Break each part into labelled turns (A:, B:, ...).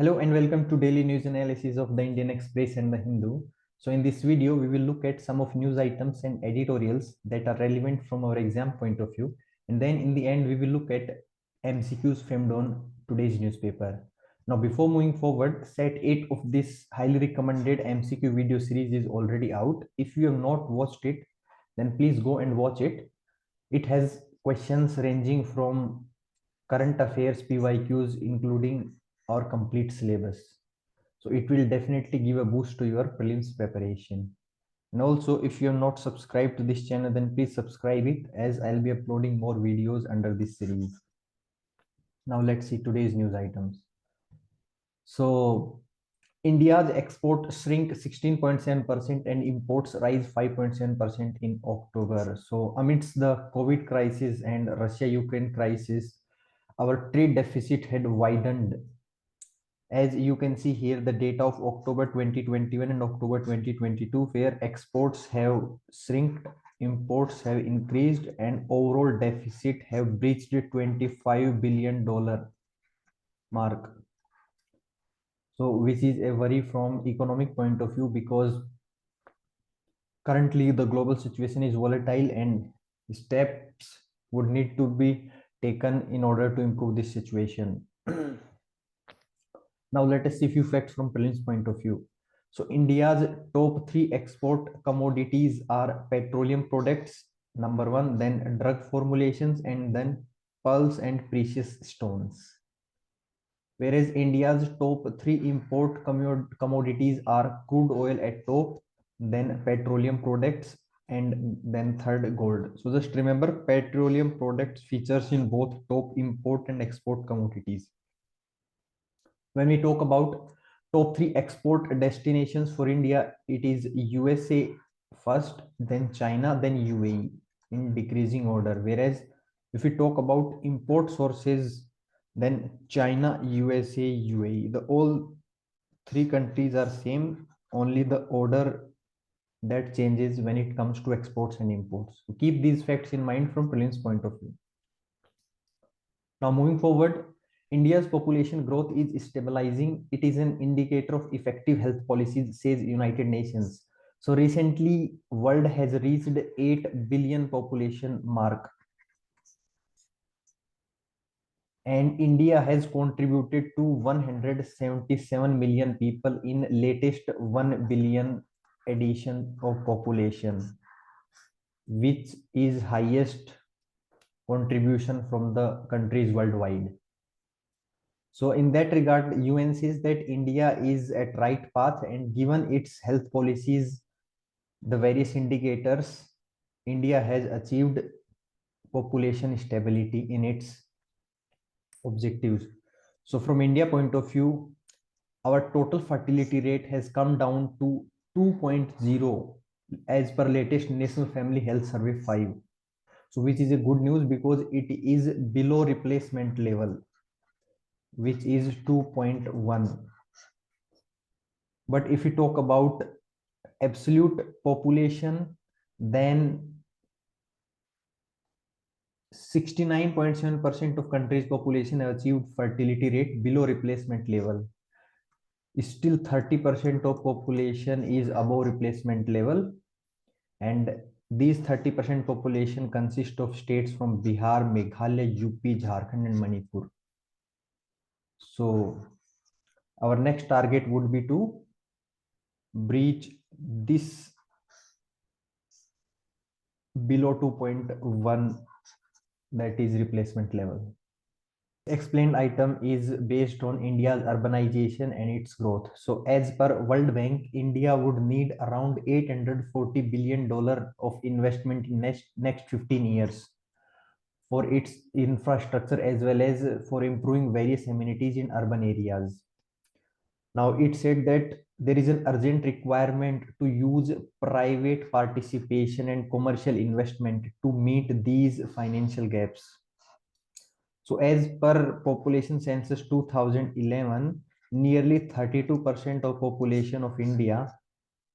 A: Hello and welcome to daily news analysis of the Indian Express and the Hindu. So in this video, we will look at some of news items and editorials that are relevant from our exam point of view. And then in the end, we will look at MCQs framed on today's newspaper. Now, before moving forward, set 8 of this highly recommended MCQ video series is already out. If you have not watched it, then please go and watch it. It has questions ranging from current affairs PYQs, including our complete syllabus. So it will definitely give a boost to your prelims preparation. And also, if you have not subscribed to this channel, then please subscribe it, as I'll be uploading more videos under this series. Now let's see today's news items. So India's export shrink 16.7% and imports rise 5.7% in October. So amidst the COVID crisis and Russia-Ukraine crisis, our trade deficit had widened. As you can see here, the data of October 2021 and October 2022, where exports have shrunk, imports have increased, and overall deficit have breached the $25 billion mark. So which is a worry from economic point of view, because currently the global situation is volatile and steps would need to be taken in order to improve this situation. Now let us see a few facts from prelims point of view. So India's top 3 export commodities are petroleum products, number 1, then drug formulations, and then pearls and precious stones. Whereas India's top 3 import commodities are crude oil at top, then petroleum products, and then third gold. So just remember, petroleum products features in both top import and export commodities. When we talk about top 3 export destinations for India, it is USA first, then China, then UAE in decreasing order. Whereas if we talk about import sources, then China, USA, UAE, the all 3 countries are same, only the order that changes when it comes to exports and imports. So keep these facts in mind from prelims point of view. Now moving forward, India's population growth is stabilizing. It is an indicator of effective health policies, says United Nations. So recently, world has reached 8 billion population mark. And India has contributed to 177 million people in latest 1 billion addition of population, which is highest contribution from the countries worldwide. So in that regard, UN says that India is at right path, and given its health policies, the various indicators, India has achieved population stability in its objectives. So from India point of view, our total fertility rate has come down to 2.0 as per latest National Family Health Survey 5. So which is a good news, because it is below replacement level, which is 2.1. But if we talk about absolute population, then 69.7% of country's population have achieved fertility rate below replacement level. Still 30% of population is above replacement level, and these 30% population consist of states from Bihar, Meghalaya, UP, Jharkhand, and Manipur. So our next target would be to breach this below 2.1, that is replacement level. Explained item is based on India's urbanization and its growth. So as per World Bank, India would need around $840 billion of investment in next 15 years for its infrastructure, as well as for improving various amenities in urban areas. Now it said that there is an urgent requirement to use private participation and commercial investment to meet these financial gaps. So as per population census 2011, nearly 32% of population of India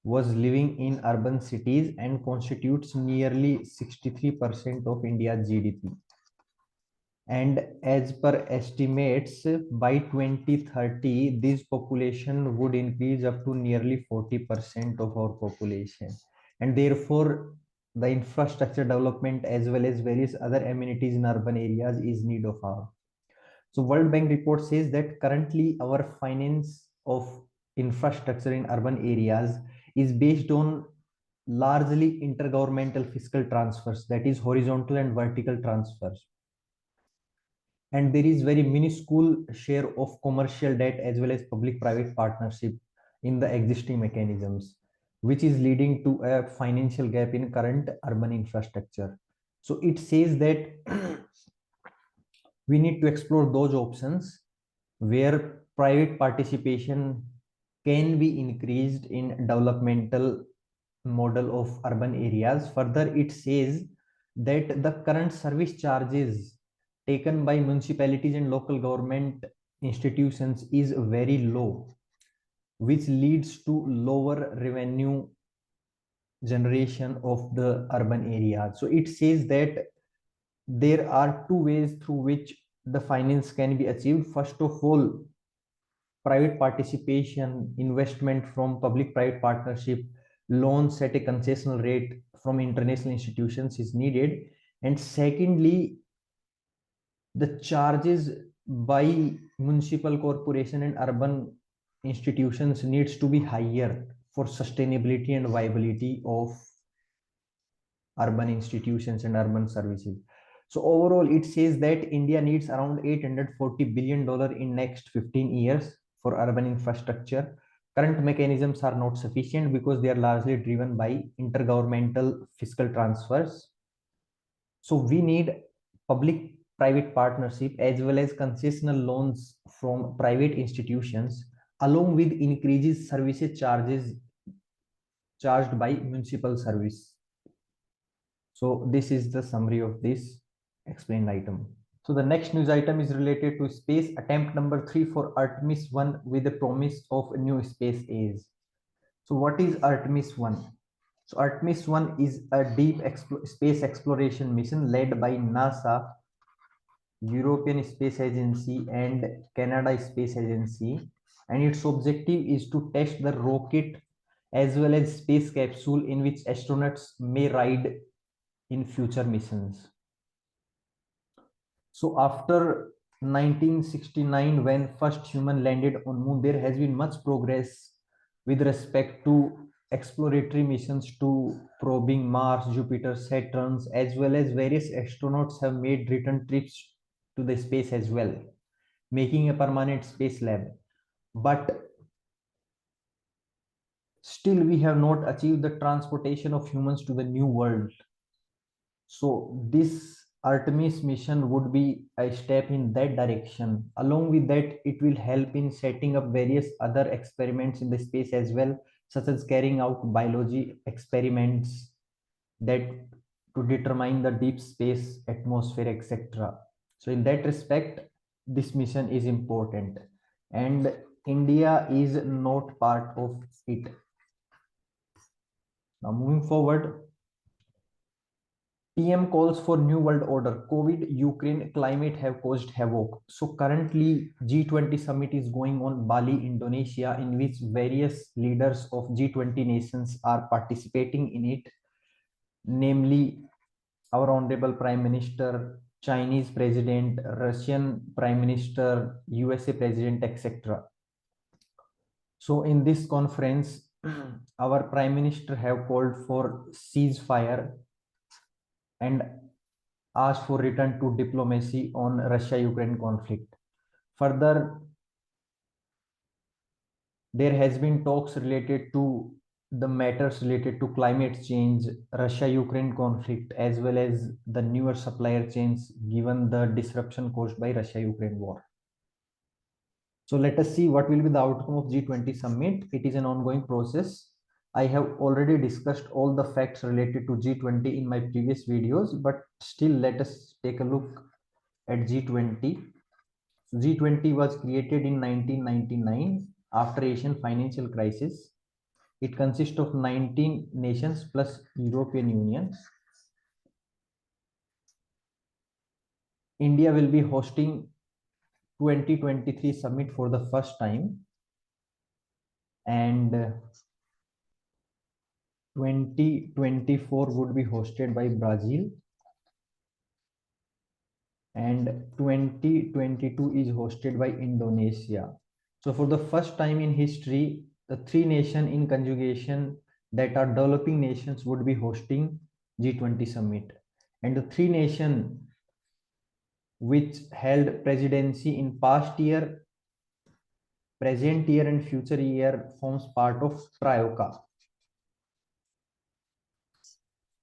A: was living in urban cities and constitutes nearly 63% of India's GDP. And as per estimates, by 2030, this population would increase up to nearly 40% of our population. And therefore, the infrastructure development as well as various other amenities in urban areas is need of our. So World Bank report says that currently our finance of infrastructure in urban areas is based on largely intergovernmental fiscal transfers, that is horizontal and vertical transfers, and there is very minuscule share of commercial debt as well as public private partnership in the existing mechanisms, which is leading to a financial gap in current urban infrastructure. So it says that we need to explore those options where private participation can be increased in developmental model of urban areas. Further, it says that the current service charges taken by municipalities and local government institutions is very low, which leads to lower revenue generation of the urban areas. So it says that there are two ways through which the finance can be achieved. First of all, private participation, investment from public private partnership, loans at a concessional rate from international institutions is needed. And secondly, the charges by municipal corporation and urban institutions needs to be higher for sustainability and viability of urban institutions and urban services. So overall, it says that India needs around $840 billion in next 15 years for urban infrastructure. Current mechanisms are not sufficient because they are largely driven by intergovernmental fiscal transfers. So we need public-private partnership as well as concessional loans from private institutions, along with increases services charges charged by municipal service. So this is the summary of this explained item. So the next news item is related to space attempt number 3 for Artemis 1 with the promise of new space age. So what is Artemis 1? So Artemis 1 is a deep space exploration mission led by NASA, European Space Agency and Canada Space Agency, and its objective is to test the rocket as well as space capsule in which astronauts may ride in future missions. So after 1969, when first human landed on moon, there has been much progress with respect to exploratory missions to probing Mars, Jupiter, Saturn, as well as various astronauts have made return trips to the space as well, making a permanent space lab. But still we have not achieved the transportation of humans to the new world. So this Artemis mission would be a step in that direction. Along with that, it will help in setting up various other experiments in the space as well, such as carrying out biology experiments that to determine the deep space atmosphere, etc. So in that respect, this mission is important, and India is not part of it. Now moving forward, PM calls for new world order. COVID, Ukraine, climate have caused havoc. So currently G20 summit is going on Bali, Indonesia, in which various leaders of G20 nations are participating in it, namely our Honorable Prime Minister, Chinese President, Russian Prime Minister, USA President, etc. So in this conference, our Prime Minister have called for ceasefire and asked for return to diplomacy on Russia-Ukraine conflict. Further, there has been talks related to the matters related to climate change, Russia-Ukraine conflict, as well as the newer supplier chains given the disruption caused by Russia-Ukraine war. So let us see what will be the outcome of G20 summit. It is an ongoing process. I have already discussed all the facts related to G20 in my previous videos, but still let us take a look at G20. G20 was created in 1999 after Asian financial crisis. It consists of 19 nations plus European Union. India will be hosting 2023 summit for the first time, and 2024 would be hosted by Brazil, and 2022 is hosted by Indonesia. So for the first time in history, the three nations in conjugation that are developing nations would be hosting G20 summit. And the three nations which held presidency in past year, present year and future year forms part of TRIOCA.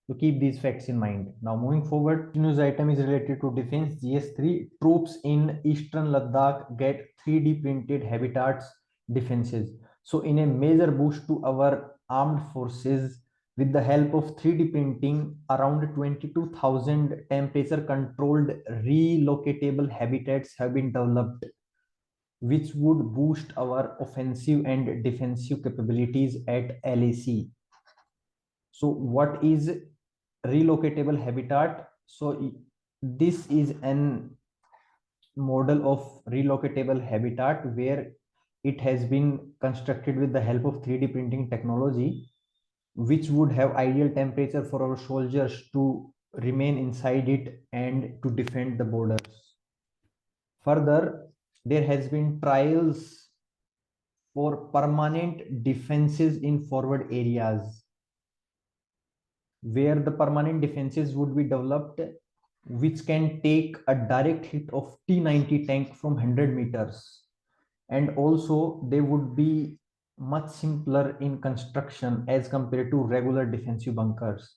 A: So keep these facts in mind. Now moving forward, news item is related to defense. GS3 troops in eastern Ladakh get 3D printed habitats defenses. So in a major boost to our armed forces, with the help of 3D printing, around 22,000 temperature controlled relocatable habitats have been developed, which would boost our offensive and defensive capabilities at LAC. So what is relocatable habitat? So this is an model of relocatable habitat where it has been constructed with the help of 3D printing technology, which would have ideal temperature for our soldiers to remain inside it and to defend the borders. Further, there has been trials for permanent defenses in forward areas, where the permanent defenses would be developed, which can take a direct hit of T-90 tank from 100 meters. And also they would be much simpler in construction as compared to regular defensive bunkers.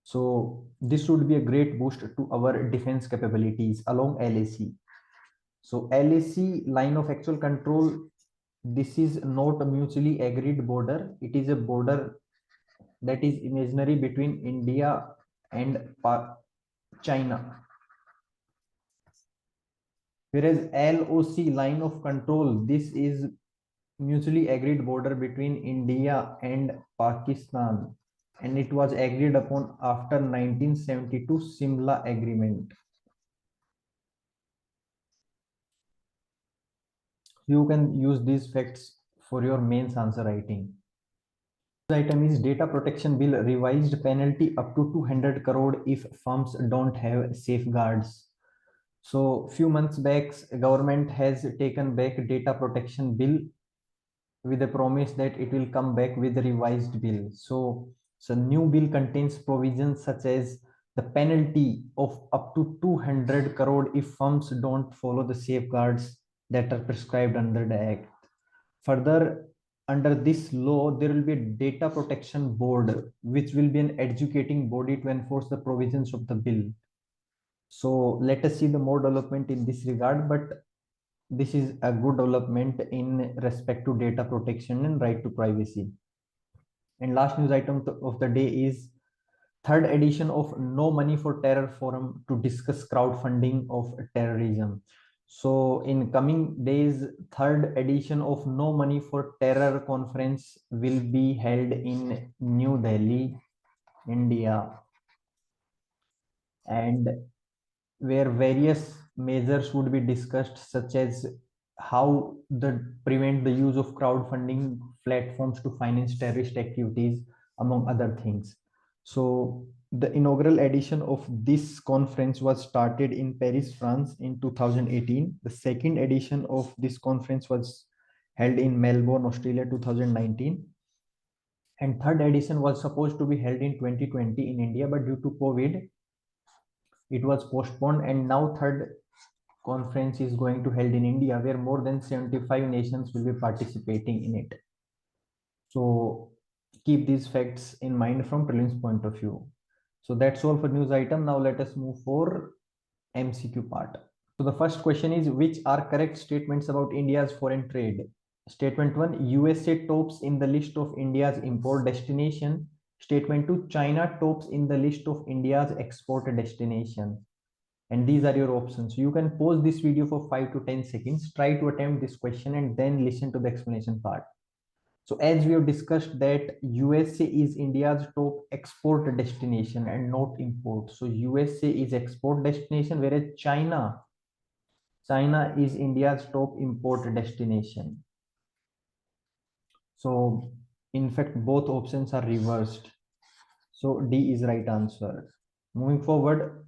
A: So this would be a great boost to our defense capabilities along LAC. So LAC, line of actual control, this is not a mutually agreed border. It is a border that is imaginary between India and China. Whereas LOC, line of control, this is mutually agreed border between India and Pakistan, and it was agreed upon after 1972 Simla Agreement. You can use these facts for your mains answer writing. This item is data protection bill revised, penalty up to 200 crore if firms don't have safeguards. So few months back, government has taken back data protection bill with a promise that it will come back with a revised bill. So new bill contains provisions such as the penalty of up to 200 crore if firms don't follow the safeguards that are prescribed under the act. Further, under this law, there will be a data protection board, which will be an educating body to enforce the provisions of the bill. So let us see the more development in this regard, but this is a good development in respect to data protection and right to privacy. And last news item of the day is third edition of No Money for Terror forum to discuss crowdfunding of terrorism. So in coming days, third edition of No Money for Terror conference will be held in New Delhi, India, and where various measures would be discussed, such as how the prevent the use of crowdfunding platforms to finance terrorist activities, among other things. So the inaugural edition of this conference was started in Paris, France in 2018. The second edition of this conference was held in Melbourne, Australia 2019. And third edition was supposed to be held in 2020 in India, but due to COVID, it was postponed, and now third conference is going to held in India, where more than 75 nations will be participating in it. So keep these facts in mind from prelims point of view. So that's all for news item. Now let us move for MCQ part. So the first question is, which are correct statements about India's foreign trade? Statement 1, USA tops in the list of India's import destination. Statement 2, China tops in the list of India's export destination. And these are your options. You can pause this video for 5 to 10 seconds, try to attempt this question, and then listen to the explanation part. So as we have discussed that USA is India's top export destination and not import. So USA is export destination, whereas China is India's top import destination. So in fact, both options are reversed. So D is right answer. Moving forward,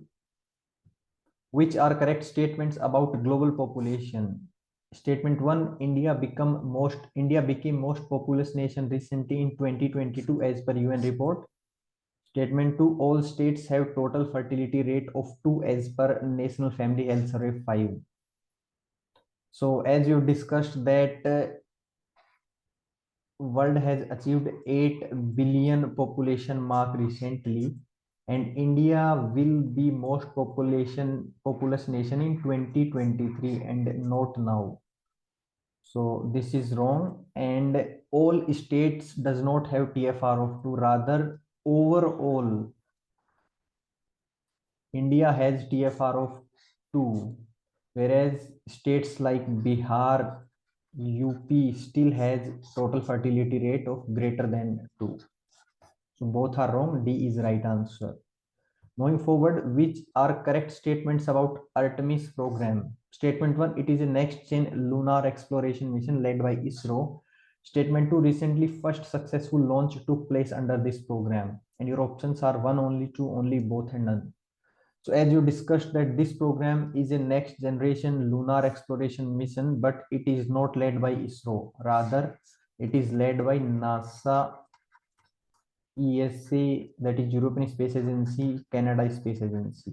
A: which are correct statements about global population? Statement 1, India became most populous nation recently in 2022 as per UN report. Statement 2, all states have total fertility rate of 2 as per National Family Health Survey 5. So as you discussed that world has achieved 8 billion population mark recently, and India will be most populous nation in 2023 and not now. So this is wrong, and all states does not have TFR of 2, rather overall India has TFR of 2, whereas states like Bihar, UP still has total fertility rate of greater than 2. So both are wrong. D is right answer. Moving forward, which are correct statements about Artemis program? Statement 1, it is a next-gen lunar exploration mission led by ISRO. Statement 2, recently first successful launch took place under this program. And your options are 1 only, 2 only, both, and none. So as you discussed that this program is a next generation lunar exploration mission, but it is not led by ISRO. Rather, it is led by NASA, ESA, that is European Space Agency, Canada Space Agency.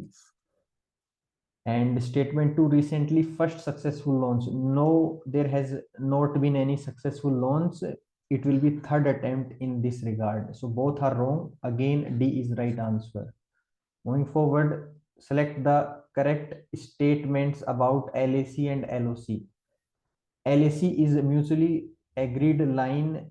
A: And statement 2, recently first successful launch. No, there has not been any successful launch. It will be third attempt in this regard. So both are wrong. Again, D is right answer. Moving forward, select the correct statements about LAC and LOC. LAC is a mutually agreed line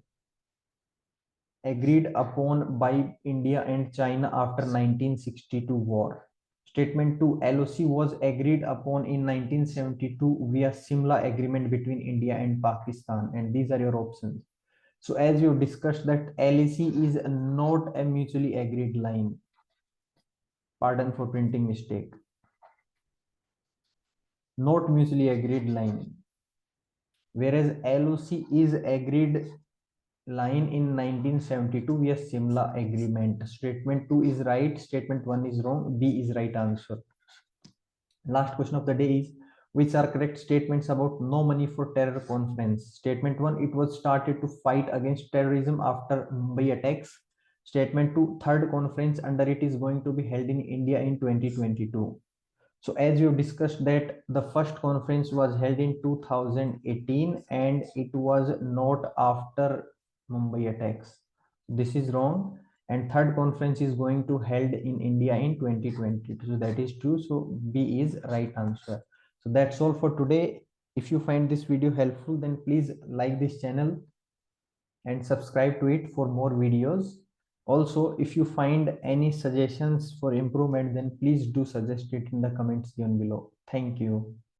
A: agreed upon by India and China after 1962 war. Statement 2, LOC was agreed upon in 1972 via Simla agreement between India and Pakistan, and these are your options. So as you discussed that LAC is not a mutually agreed line. Pardon for printing mistake. Not mutually agreed line. Whereas LOC is agreed line in 1972 via Simla agreement. Statement 2 is right, statement 1 is wrong, B is right answer. Last question of the day is, which are correct statements about no money for terror conference? Statement 1, it was started to fight against terrorism after Mumbai attacks. Statement 2, third conference under it is going to be held in India in 2022. So as you discussed that the first conference was held in 2018 and it was not after Mumbai attacks. This is wrong. And third conference is going to held in India in 2022. So that is true. So B is right answer. So that's all for today. If you find this video helpful, then please like this channel and subscribe to it for more videos. Also, if you find any suggestions for improvement, then please do suggest it in the comments given below. Thank you.